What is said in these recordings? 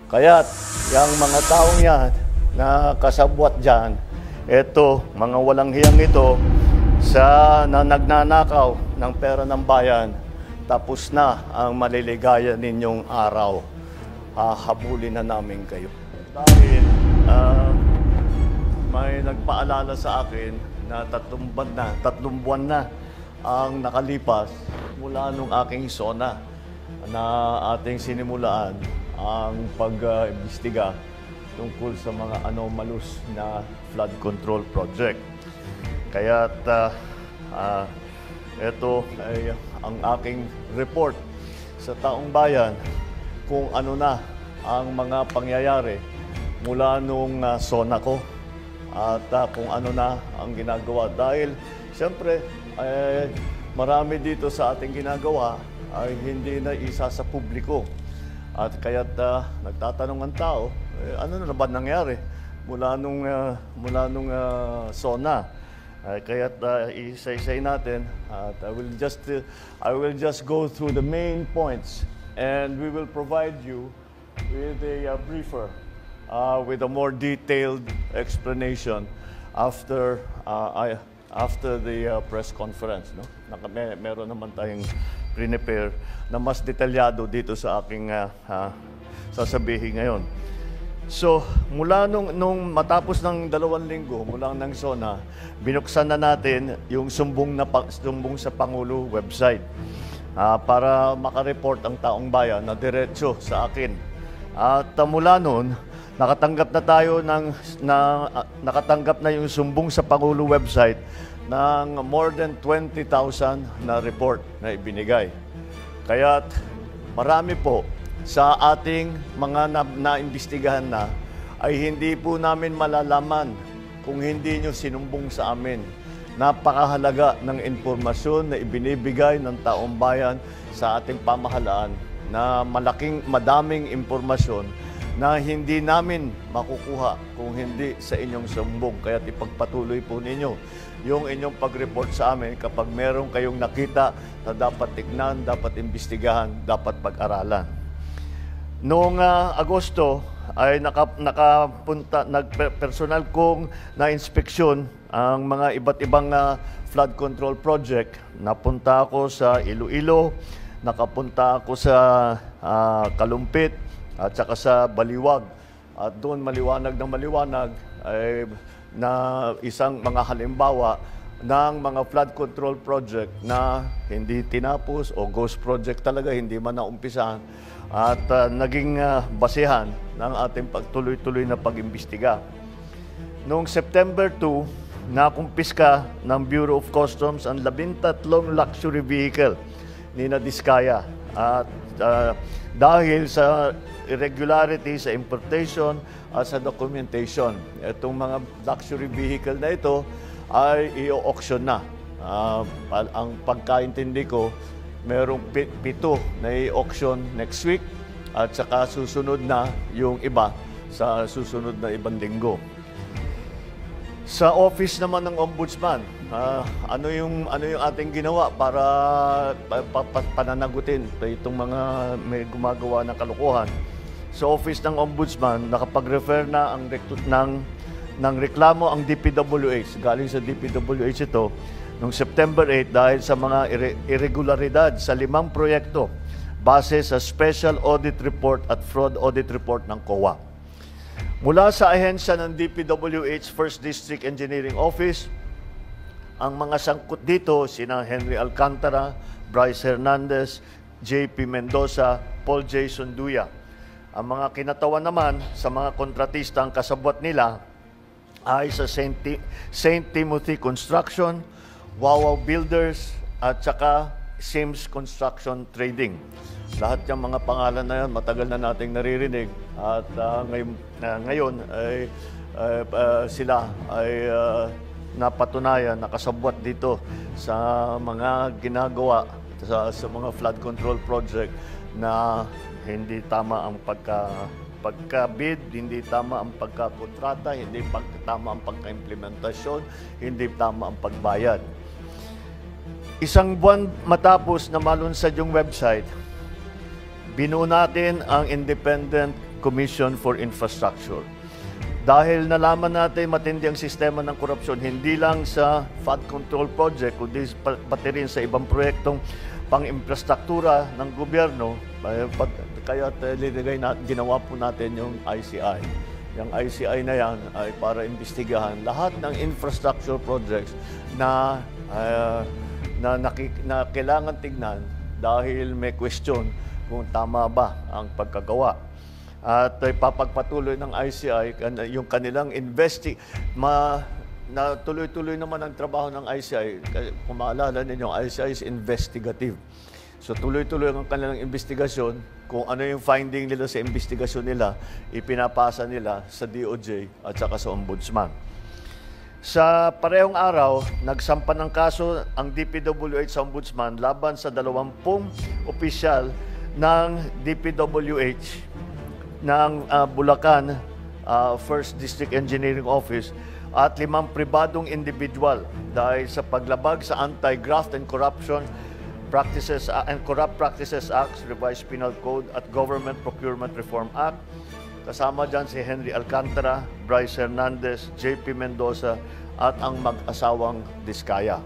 Kaya't yung mga taong yan na kasabwat dyan, eto, mga walang hiyang ito, na nagnanakaw ng pera ng bayan, tapos na ang maliligaya ninyong araw. Habulin na namin kayo. Dahil may nagpaalala sa akin na tatlong buwan na ang nakalipas mula nung aking SONA na ating sinimulaan ang pag-imbestiga tungkol sa mga anomalous na flood control project. Kaya't ito ay ang aking report sa taong bayan kung ano na ang mga pangyayari mula nung SONA ko at kung ano na ang ginagawa. Dahil siyempre marami dito sa ating ginagawa ay hindi na isa sa publiko. At kaya't nagtatanong ang tao, ano na ba nangyari mula nung SONA? Kaya't isa-isay natin at I will just go through the main points and we will provide you with a briefer with a more detailed explanation after the press conference. No? Meron naman tayong prepare na mas detalyado dito sa aking sasabihin ngayon. So, mula nung matapos ng 2 linggo, mula ng SONA, binuksan na natin yung sumbong sa Pangulo website para makareport ang taong bayan na diretso sa akin. At mula noon, nakatanggap na yung sumbong sa Pangulo website ng more than 20,000 na report na ibinigay. Kaya't marami po sa ating mga naimbestigahan na ay hindi po namin malalaman kung hindi nyo sinumbong sa amin. Napakahalaga ng impormasyon na ibinibigay ng taong bayan sa ating pamahalaan na madaming impormasyon na hindi namin makukuha kung hindi sa inyong sumbong. Kaya ipagpatuloy po ninyo yung inyong pag-report sa amin kapag meron kayong nakita na dapat tignan, dapat imbestigahan, dapat pag-aralan. Noong Agosto ay personal kong na-inspeksyon ang mga iba't ibang flood control project. Napunta ako sa Iloilo, nakapunta ako sa Kalumpit at saka sa Baliwag. At doon maliwanag ay na isang mga halimbawa ng mga flood control project na hindi tinapos o ghost project talaga, hindi man naumpisahan at naging basehan ng ating pagtuloy-tuloy na pag-imbestiga. Noong September 2, nakumpiska ng Bureau of Customs ang 13 luxury vehicle ni Diskaya at dahil sa irregularity sa importation at sa documentation. Itong mga luxury vehicle na ito ay i-auction na. Ang pagkaintindi ko, merong 7 na i-auction next week at saka susunod na yung iba sa susunod na ibang linggo. Sa office naman ng Ombudsman, ano yung ating ginawa para pananagutin itong mga may gumagawa ng kalokohan? Sa office ng Ombudsman, nakapag-refer na ng reklamo ang DPWH. Galing sa DPWH ito noong September 8 dahil sa mga irregularidad sa 5 proyekto base sa Special Audit Report at Fraud Audit Report ng COA. Mula sa ahensya ng DPWH First District Engineering Office, ang mga sangkot dito sina Henry Alcantara, Bryce Hernandez, JP Mendoza, Paul Jason Duya. Ang mga kinatawan naman sa mga kontratista ang kasabwat nila ay sa St. Timothy Construction, Wawaw Builders at saka Sims Construction Trading. Lahat yung mga pangalan na yan, matagal na nating naririnig at ngayon ay sila ay napatunayan, nakasabwat dito sa mga ginagawa sa mga flood control project na hindi tama ang pagka-bid, hindi tama ang pagkakontrata, hindi tama ang pagka-implementasyon, hindi tama ang pagbayad. Isang buwan matapos na malunsad yung website, binuo natin ang Independent Commission for Infrastructure. Dahil nalaman natin matindi ang sistema ng korupsyon, hindi lang sa flood control project, kundi pati rin sa ibang proyektong pang-infrastruktura ng gobyerno, kaya ginawa po natin yung ICI. Yung ICI na yan ay para imbestigahan lahat ng infrastructure projects na kailangan tignan dahil may question kung tama ba ang pagkagawa. At ipapagpatuloy ng ICI yung kanilang na tuloy-tuloy naman ang trabaho ng ICI. Kung maalala ninyo, ICI is investigative. So tuloy-tuloy ang kanilang investigasyon. Kung ano yung finding nila sa investigasyon nila, ipinapasa nila sa DOJ at saka sa Ombudsman. Sa parehong araw, nagsampa ng kaso ang DPWH sa Ombudsman laban sa 20 opisyal ng DPWH ng Bulacan 1st District Engineering Office at 5 pribadong individual dahil sa paglabag sa Anti-Graft and Corruption Practices and Corrupt Practices Act, Revised Penal Code at Government Procurement Reform Act. Kasama dyan si Henry Alcantara, Bryce Hernandez, JP Mendoza at ang mag-asawang Diskaya.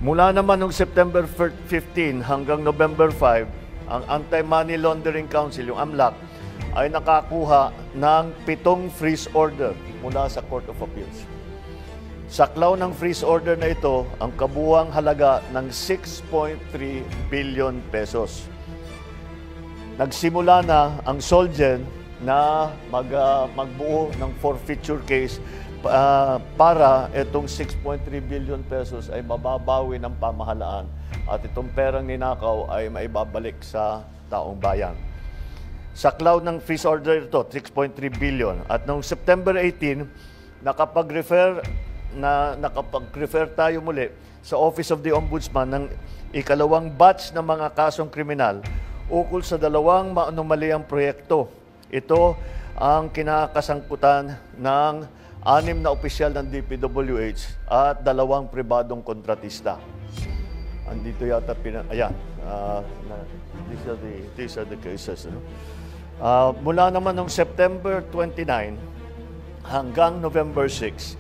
Mula naman noong September 15 hanggang November 5, ang Anti-Money Laundering Council, yung AMLAC, ay nakakuha ng 7 freeze order mula sa Court of Appeals. Saklaw ng freeze order na ito ang kabuuang halaga ng 6.3 billion pesos. Nagsimula na ang Solgen na magbuo ng forfeiture case para itong 6.3 billion pesos ay mababawi ng pamahalaan at itong perang ninakaw ay maibabalik sa taong bayan. Saklaw ng freeze order ito, 6.3 billion. At noong September 18, nakapag-refer tayo muli sa Office of the Ombudsman ng ikalawang batch ng mga kasong kriminal ukol sa 2 maanomaliang proyekto. Ito ang kinakasangkutan ng 6 na opisyal ng DPWH at 2 pribadong kontratista. Andito yata ayan. These are the cases. Mula naman noong September 29 hanggang November 6,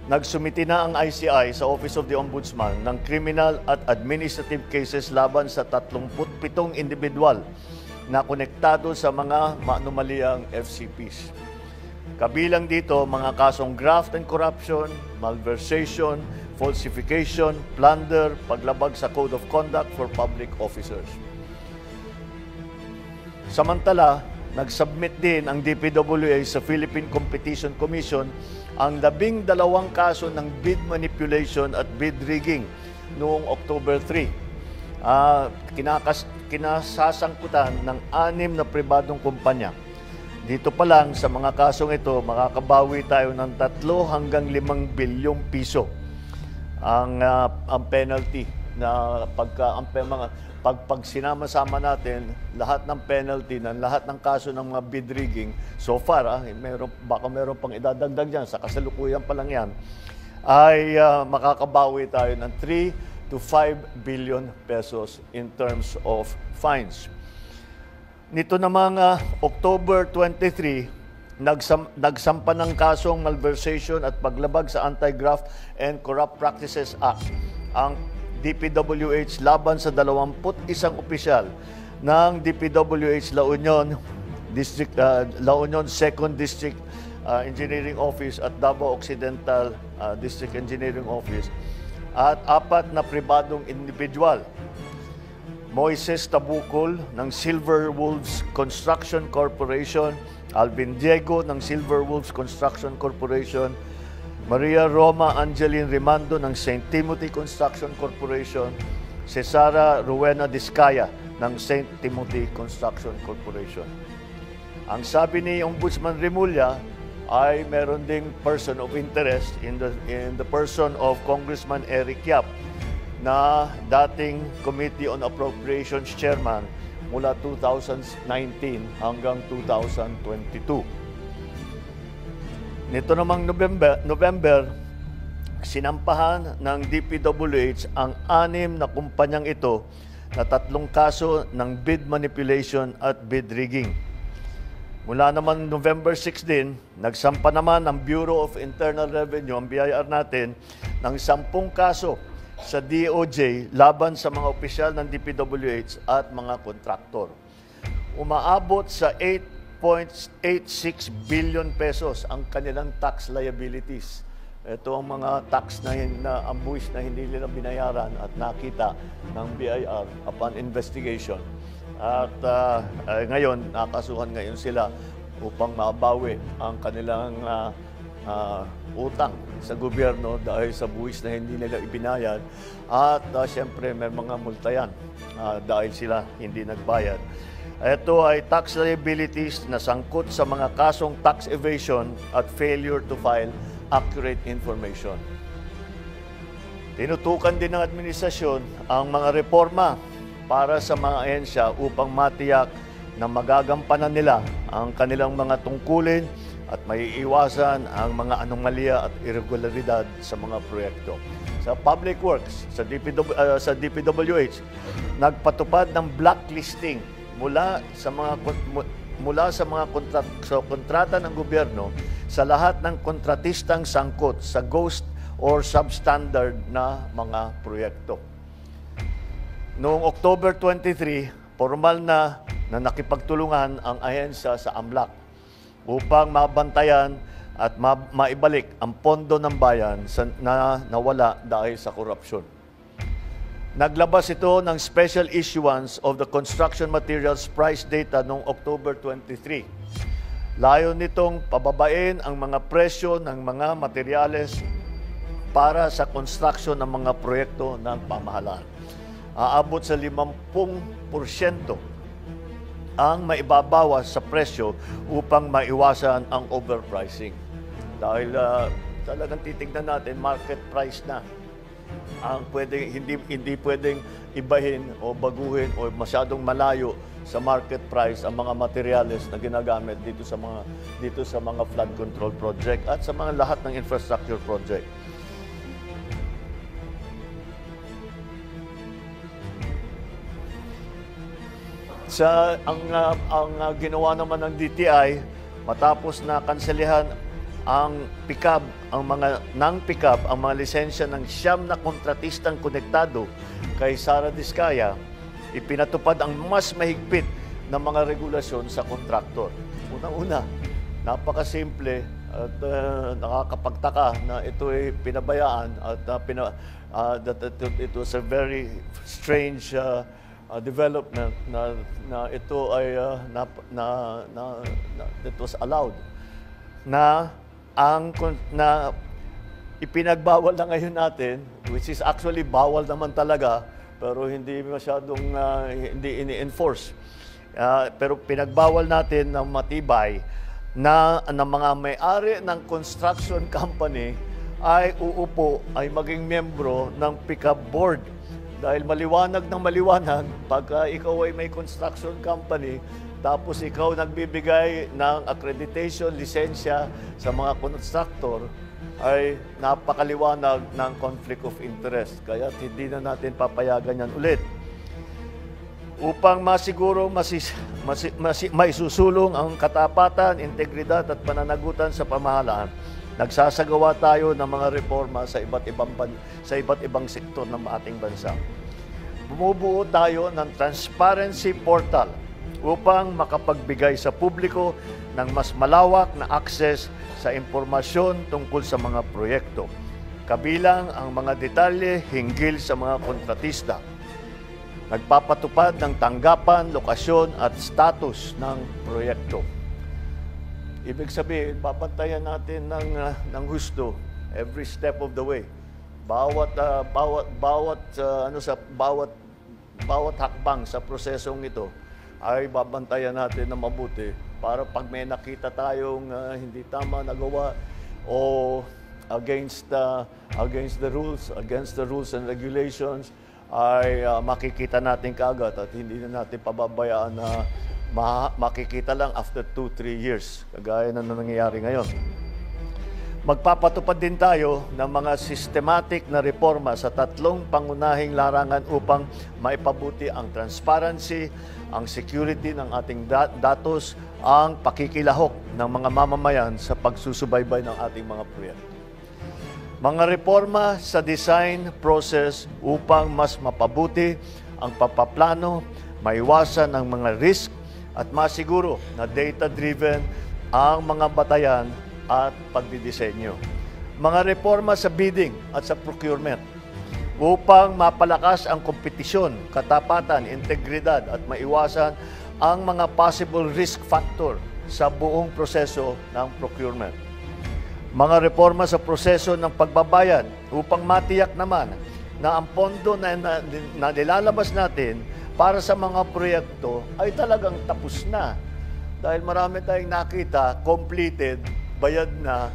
nagsumiti na ang ICI sa Office of the Ombudsman ng criminal at administrative cases laban sa 37 individual na konektado sa mga maanomaliang FCPs. Kabilang dito mga kasong graft and corruption, malversation, falsification, plunder, paglabag sa Code of Conduct for Public Officers. Samantala, nag-submit din ang DPWH sa Philippine Competition Commission ang 12 kaso ng bid manipulation at bid rigging noong October 3. Kinasasangkutan ng 6 na pribadong kumpanya. Dito pa lang sa mga kasong ito, makakabawi tayo ng 3 hanggang 5 bilyong piso ang penalty na pag sinama-sama natin lahat ng penalty ng lahat ng kaso ng mga bid rigging so far, baka meron pang idadagdag diyan sa kasalukuyan pa lang yan, ay makakabawi tayo ng 3 to 5 billion pesos in terms of fines. Nito namang October 23, nagsampa ng kasong malversation at paglabag sa Anti-Graft and Corrupt Practices Act ang DPWH laban sa 21 opisyal ng DPWH La Union 2nd District Engineering Office at Davao Occidental District Engineering Office at 4 na pribadong individual. Moises Tabukol ng Silver Wolves Construction Corporation, Alvin Diego ng Silver Wolves Construction Corporation, Maria Roma Angeline Rimando ng St. Timothy Construction Corporation, Cesara Rowena Diskaya ng St. Timothy Construction Corporation. Ang sabi ni Ombudsman Remulla ay meron ding person of interest in the person of Congressman Eric Yap na dating Committee on Appropriations Chairman mula 2019 hanggang 2022. Nito namang November, sinampahan ng DPWH ang 6 na kumpanyang ito na 3 kaso ng bid manipulation at bid rigging. Mula naman November 6 din, nagsampa naman ang Bureau of Internal Revenue, ang BIR natin, ng 10 kaso sa DOJ laban sa mga opisyal ng DPWH at mga kontraktor. Umaabot sa 8.86 billion pesos ang kanilang tax liabilities. Ito ang mga tax na ang buwis na hindi nila binayaran at nakita ng BIR upon investigation. At ngayon, nakasuhan ngayon sila upang mabawi ang kanilang utang sa gobyerno dahil sa buwis na hindi nila ibinayad. At siyempre, may mga multa yan dahil sila hindi nagbayad. Ito ay tax liabilities na sangkot sa mga kasong tax evasion at failure to file accurate information. Tinutukan din ng administrasyon ang mga reforma para sa mga ahensya upang matiyak na magagampanan nila ang kanilang mga tungkulin at maiiwasan ang mga anomalya at irregularidad sa mga proyekto. Sa Public Works, sa DPWH, nagpatupad ng blacklisting mula sa mga kontrata ng gobyerno sa lahat ng kontratistang sangkot sa ghost or substandard na mga proyekto. Noong October 23, formal na nakipagtulungan ang ahensya sa AMLAC upang mabantayan at maibalik ang pondo ng bayan na nawala dahil sa korupsyon. Naglabas ito ng special issuance of the construction materials price data noong October 23. Layo nitong pababain ang mga presyo ng mga materyales para sa construction ng mga proyekto ng pamahalaan. Aabot sa 50% ang maibabawas sa presyo upang maiwasan ang overpricing. Dahil talagang titingnan natin, market price na ang hindi pwedeng ibahin o baguhin o masyadong malayo sa market price ang mga materyales na ginagamit dito sa mga flood control project at sa mga lahat ng infrastructure project. Ang ginawa naman ng DTI matapos na kanselihan ang mga lisensya ng 9 na kontratistang konektado kay Sara Diskaya, ipinatupad ang mas mahigpit na mga regulasyon sa kontraktor. Unang-una, napakasimple at nakakapagtaka na ito ay pinabayaan at it was a very strange development na ito ay it was allowed na ipinagbawal na ngayon natin, which is actually bawal naman talaga, pero hindi masyadong hindi ini-enforce. Pero pinagbawal natin ng matibay na mga may-ari ng construction company ay uupo, ay maging membro ng pick-up board. Dahil maliwanag ng maliwanag, pagka ikaw ay may construction company, tapos ikaw nagbibigay ng accreditation, lisensya sa mga constructor, ay napakaliwanag ng conflict of interest. Kaya hindi na natin papayagan yan ulit. Upang masiguro maisusulong ang katapatan, integridad at pananagutan sa pamahalaan, nagsasagawa tayo ng mga reforma sa iba't ibang sektor ng ating bansa. Bumubuo tayo ng transparency portal upang makapagbigay sa publiko ng mas malawak na access sa impormasyon tungkol sa mga proyekto, kabilang ang mga detalye hinggil sa mga kontratista. Nagpapatupad ng tanggapan, lokasyon at status ng proyekto. Ibig sabihin, papantayan natin ng husto every step of the way. Bawat hakbang sa prosesong ito ay babantayan natin na mabuti para pag may nakita tayong hindi tama nagawa o against the rules and regulations ay makikita natin kaagad at hindi na natin pababayaan na makikita lang after 2-3 years, kagaya na nangyayari ngayon. Magpapatupad din tayo ng mga systematic na reforma sa tatlong pangunahing larangan upang maipabuti ang transparency, ang security ng ating datos, ang pakikilahok ng mga mamamayan sa pagsusubaybay ng ating mga proyekto. Mga reforma sa design process upang mas mapabuti ang papaplano, maiwasan ang mga risk at masiguro na data-driven ang mga batayan at pagdidisenyo. Mga reforma sa bidding at sa procurement upang mapalakas ang kompetisyon, katapatan, integridad at maiwasan ang mga possible risk factor sa buong proseso ng procurement. Mga reforma sa proseso ng pagbabayad upang matiyak naman na ang pondo na nilalabas natin para sa mga proyekto ay talagang tapos na. Dahil marami tayong nakita, completed, bayad na,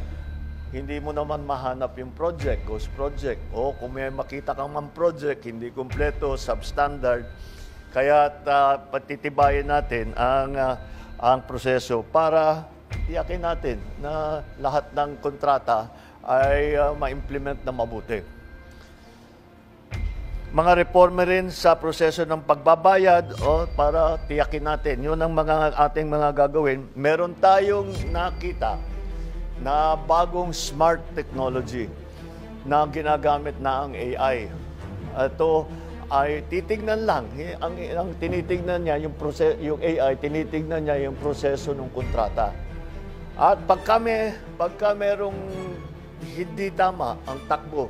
hindi mo naman mahanap yung project, ghost project. O kung may makita kang man project, hindi kumpleto, substandard. Kaya patitibayin natin ang proseso para tiyakin natin na lahat ng kontrata ay ma-implement na mabuti. Mga reforma rin sa proseso ng pagbabayad para tiyakin natin. Yun ang ating mga gagawin. Meron tayong nakita na bagong smart technology na ginagamit na ang AI. Ito ay titignan lang. Ang tinitignan niya, yung AI, tinitignan niya yung proseso ng kontrata. At pagka merong hindi tama ang takbo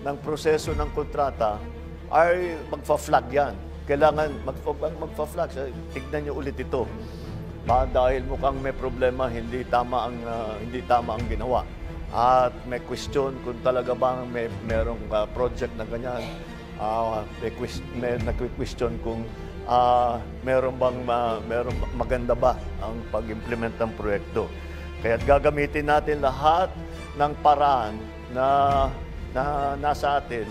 ng proseso ng kontrata, ay magfa-flag yan. Kailangan magfa-flag. Tignan niyo ulit ito. Dahil mukhang may problema, hindi tama ang ginawa. At may question kung talaga bang merong project na ganyan. May nagque-question kung merong maganda ba ang pag-implement ng proyekto. Kaya't gagamitin natin lahat ng paraan na nasa atin.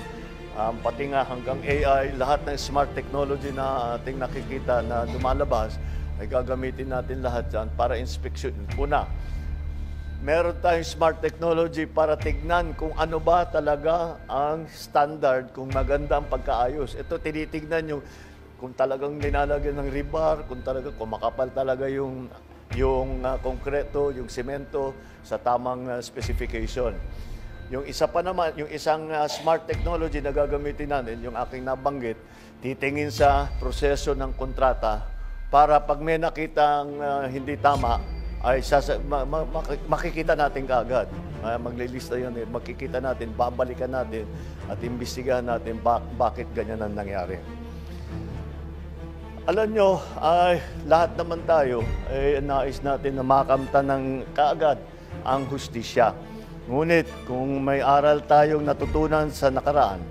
Pati nga hanggang AI, lahat ng smart technology na ating nakikita na lumalabas, ay gagamitin natin lahat dyan para inspeksyon. Una, meron tayong smart technology para tignan kung ano ba talaga ang standard, kung maganda ang pagkaayos. Ito, tinitignan yung kung talagang nilalagyan ng rebar, kung makapal talaga yung konkreto, yung semento sa tamang specification. Yung isa pa naman, yung isang smart technology na gagamitin natin, yung aking nabanggit, titingin sa proseso ng kontrata para pag may nakitang hindi tama, ay makikita natin kaagad. Maglilista yun, makikita natin, babalikan natin at imbestigahan natin bakit ganyan ang nangyari. Alam nyo, ay lahat naman tayo ay nais natin na makamtan ng kaagad ang hustisya. Ngunit kung may aral tayong natutunan sa nakaraan,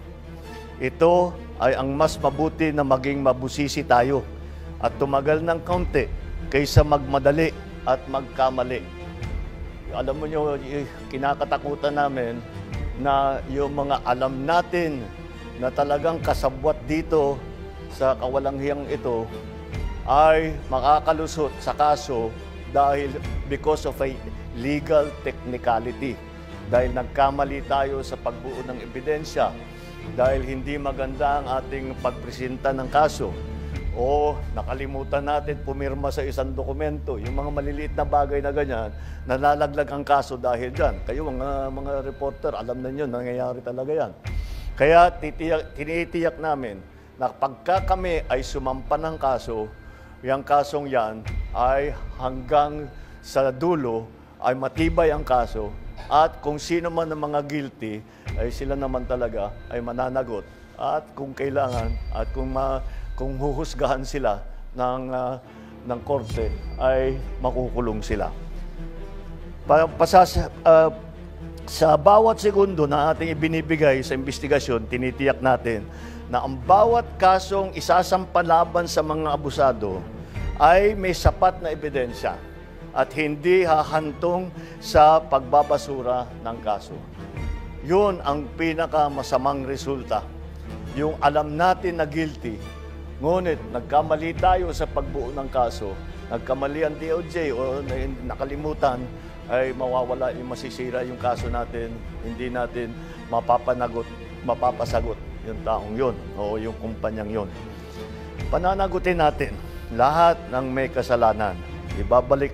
ito ay ang mas mabuti na maging mabusisi tayo at tumagal ng kaunti kaysa magmadali at magkamali. Alam mo nyo, kinakatakutan namin na yung mga alam natin na talagang kasabwat dito sa kawalanghiyang ito ay makakalusot sa kaso dahil because of a legal technicality. Dahil nagkamali tayo sa pagbuo ng ebidensya, dahil hindi maganda ang ating pagpresenta ng kaso, o nakalimutan natin pumirma sa isang dokumento, yung mga maliliit na bagay na ganyan, nalalaglag ang kaso dahil dyan. Kayo, mga reporter, alam na nyo, nangyayari talaga yan. Kaya tinitiyak namin na pagka kami ay sumampa ng kaso, yung kasong yan ay hanggang sa dulo ay matibay ang kaso. At kung sino man ang mga guilty, ay sila naman talaga ay mananagot. At kung kailangan, at kung huhusgahan sila ng korte, ay makukulong sila. Sa bawat segundo na ating ibinibigay sa investigasyon, tinitiyak natin na ang bawat kasong isasampalaban sa mga abusado ay may sapat na ebidensya at hindi hahantong sa pagbabasura ng kaso. Yun ang pinakamasamang resulta. Yung alam natin na guilty, ngunit nagkamali tayo sa pagbuo ng kaso, nagkamali ang DOJ o nakalimutan ay mawawala, yung masisira yung kaso natin, hindi natin mapapasagot yung taong yun o yung kumpanyang yun. Pananagutin natin lahat ng may kasalanan. Ibabalik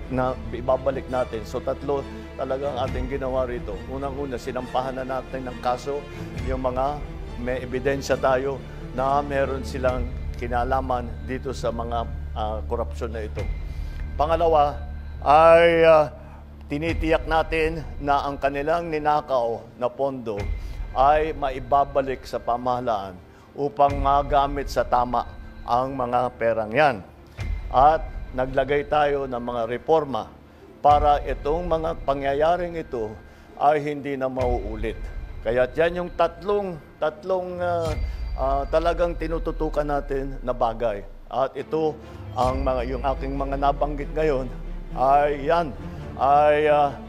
natin. So tatlo talagang ating ginawa rito. Unang-una, sinampahan na natin ng kaso yung mga may ebidensya tayo na meron silang kinalaman dito sa mga korupsyon na ito. Pangalawa ay tinitiyak natin na ang kanilang ninakaw na pondo ay maibabalik sa pamahalaan upang magamit sa tama ang mga perang yan. At naglagay tayo ng mga reforma para itong mga pangyayaring ito ay hindi na mauulit. Kaya yan yung tatlong talagang tinututukan natin na bagay. At ito yung aking mga nabanggit ngayon ay yan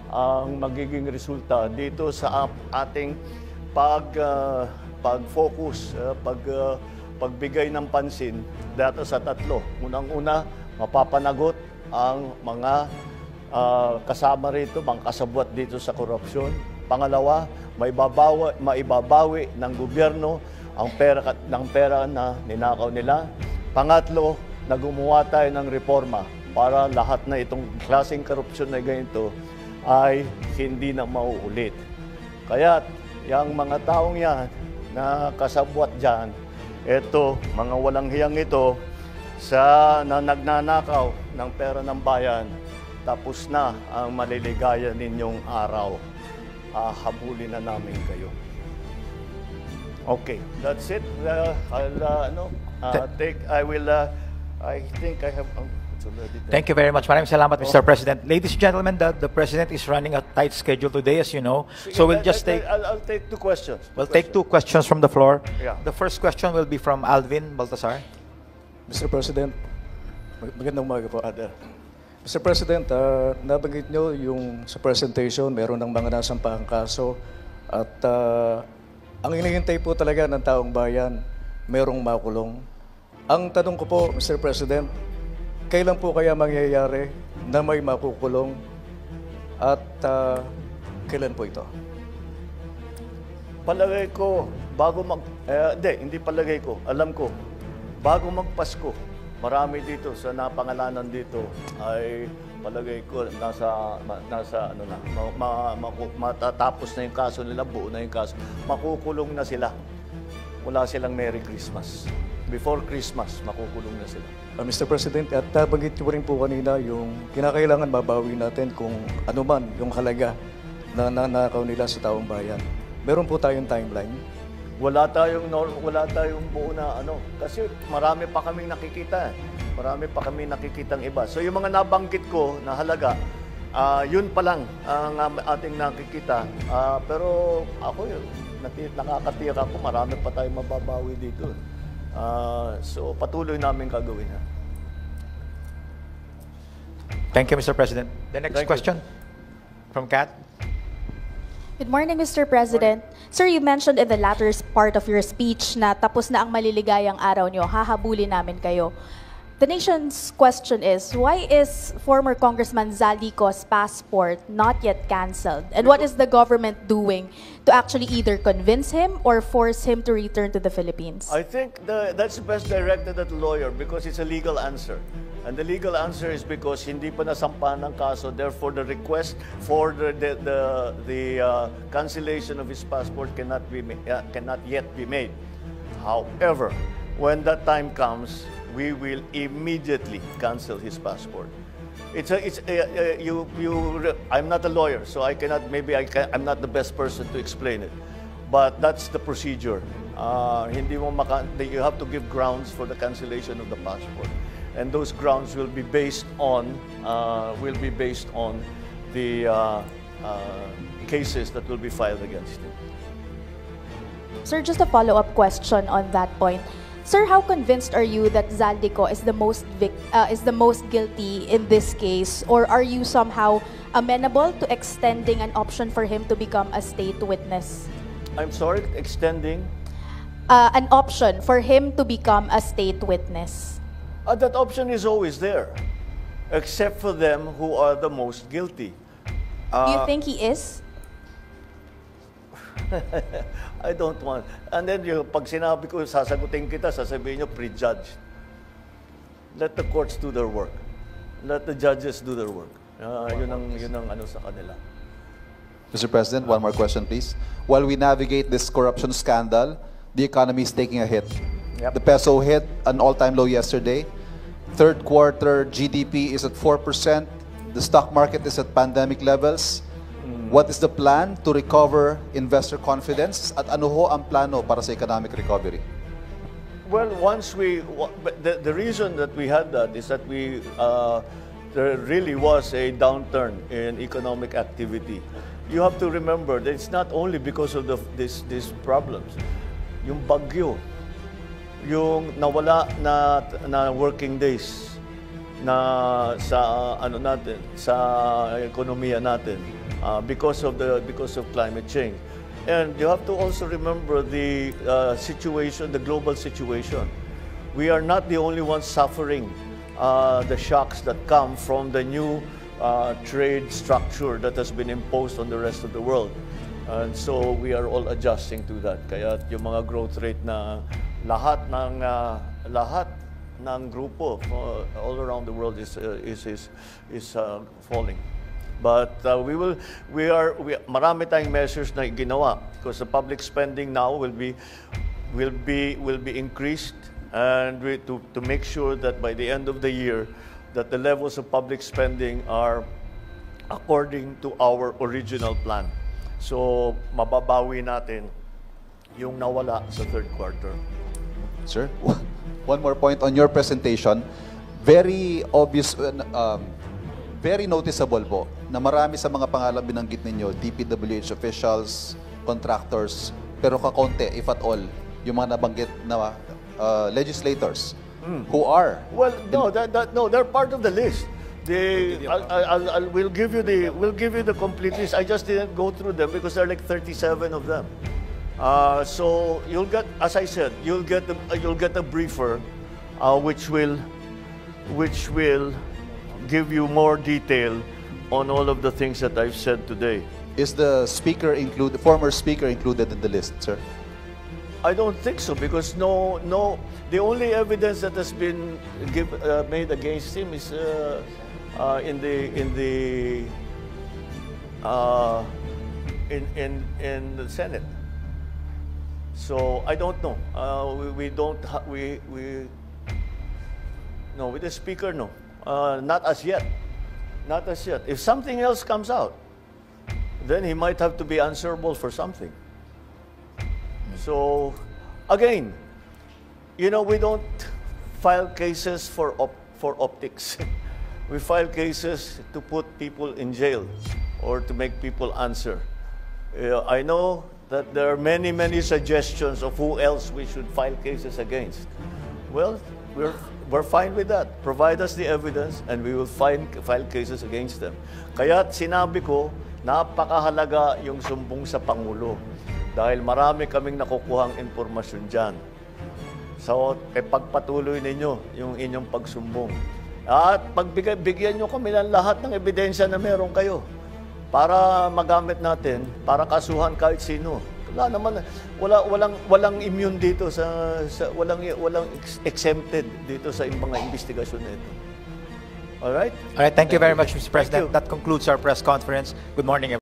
ang magiging resulta dito sa ating pag-focus, pagbigay ng pansin dito sa tatlo. Unang-una, mapapanagot ang mga kasama rito, mga kasabwat dito sa korupsyon. Pangalawa, maibabawi ng gobyerno ang pera na ninakaw nila. Pangatlo, na gumawa tayo ng reforma para lahat na itong klaseng korupsyon na ganito ay hindi na mauulit. Kaya yung mga taong yan na kasabwat dyan, ito, mga walang hiyang ito, na nagnanakaw ng pera ng bayan, tapos na ang maliligaya ninyong araw. Habulin na namin kayo. Okay, that's it. I think I have... it's already done. Thank you very much. Maraming salamat, Mr. President. Ladies and gentlemen, the President is running a tight schedule today, as you know. So we'll just take... I'll take two questions. We'll take two questions from the floor. Yeah. The first question will be from Alvin Baltasar. Mr. President, magandang umaga po. Mr. President, nabanggit nyo yung sa presentation, meron ng mga nasampahang kaso at ang hinihintay po talaga ng taong bayan, merong makulong. Ang tanong ko po, Mr. President, kailan po kaya mangyayari na may makukulong at kailan po ito? Palagay ko, hindi palagay ko, alam ko, bago magpasko, marami dito sa napangalanan dito ay palagay ko nasa matatapos na yung kaso nila, buo na yung kaso, makukulong na sila. Wala silang Merry Christmas. Before Christmas, makukulong na sila. Mr. President, at nabanggit nyo rin po kanina yung kinakailangan mabawi natin kung ano man yung halaga na nanakaw nila sa taong bayan. Meron po tayong timeline. Wala tayong buo na kasi marami pa kaming nakikita. Marami pa kaming nakikitang iba. So yung mga nabanggit ko na halaga, yun pa lang ang ating nakikita. Pero ako nakakatiyak ako, marami pa tayong mababawi dito. So patuloy namin gagawin. Thank you, Mr. President. The next question from Kat. Good morning, Mr. President. Sir, you mentioned in the latter part of your speech na tapos na ang maliligayang araw nyo, hahabulin namin kayo. The nation's question is, why is former Congressman Zaldico's passport not yet canceled? And what is the government doing to actually either convince him or force him to return to the Philippines? I think that's best directed at the lawyer because it's a legal answer. And the legal answer is because hindi pa nasampahan ng kaso, therefore the request for the cancellation of his passport cannot yet be made. However, when that time comes, we will immediately cancel his passport. I'm not a lawyer, so I'm not the best person to explain it. But that's the procedure. You have to give grounds for the cancellation of the passport. And those grounds will be based on the cases that will be filed against him. Sir, just a follow-up question on that point. Sir, how convinced are you that Zaldico is the most guilty in this case, or are you somehow amenable to extending an option for him to become a state witness? I'm sorry, extending? An option for him to become a state witness. That option is always there, except for them who are the most guilty. Do you think he is? I don't want. And then pag sinabi ko, sasagutin kita, sasabihin nyo, prejudged. Let the courts do their work. Let the judges do their work. Yun ang ano sa kanila. Mr. President, one more question, please. While we navigate this corruption scandal, the economy is taking a hit. Yep. The peso hit an all-time low yesterday. Third quarter GDP is at 4%. The stock market is at pandemic levels. What is the plan to recover investor confidence? At ano ho ang plano para sa economic recovery? Well, the reason that we had that is that there really was a downturn in economic activity. You have to remember that it's not only because of these problems. Yung bagyo, yung nawala na working days na sa ekonomiya natin because of climate change. And you have to also remember the situation, the global situation. We are not the only ones suffering the shocks that come from the new trade structure that has been imposed on the rest of the world. And so we are all adjusting to that. Kaya yung mga growth rate na lahat ng grupo all around the world is falling. But marami tayong measures na ginawa because the public spending now will be increased, and to make sure that by the end of the year that the levels of public spending are according to our original plan. So mababawi natin yung nawala sa third quarter. Sir, one more point on your presentation. Very obvious, very noticeable po na marami sa mga pangalan binanggit ninyo, DPWH officials, contractors, pero kakonte, if at all, yung mga nabanggit na legislators who are... Well, no, they're part of the list. We'll give you the complete list. I just didn't go through them because there are like 37 of them. So you'll get, as I said, you'll get a briefer, which will give you more detail on all of the things that I've said today. Is the former speaker included in the list, sir? I don't think so because no. The only evidence that has been made against him is in the Senate. So I don't know. No, with the speaker, no. Not as yet. Not as yet. If something else comes out, then he might have to be answerable for something. So, again, we don't file cases for optics. We file cases to put people in jail or to make people answer. I know that there are many, many suggestions of who else we should file cases against. Well, we're fine with that. Provide us the evidence and we will file cases against them. Kaya sinabi ko, napakahalaga yung sumbong sa Pangulo dahil marami kaming nakukuhang impormasyon dyan. So, pagpatuloy ninyo yung inyong pagsumbong. At bigyan nyo kami ng lahat ng ebidensya na meron kayo para magamit natin, para kasuhan kahit sino. Walang immune dito walang exempted dito sa mga investigasyon nito. All right? All right, thank you very much, Mr. President. That concludes our press conference. Good morning, everyone.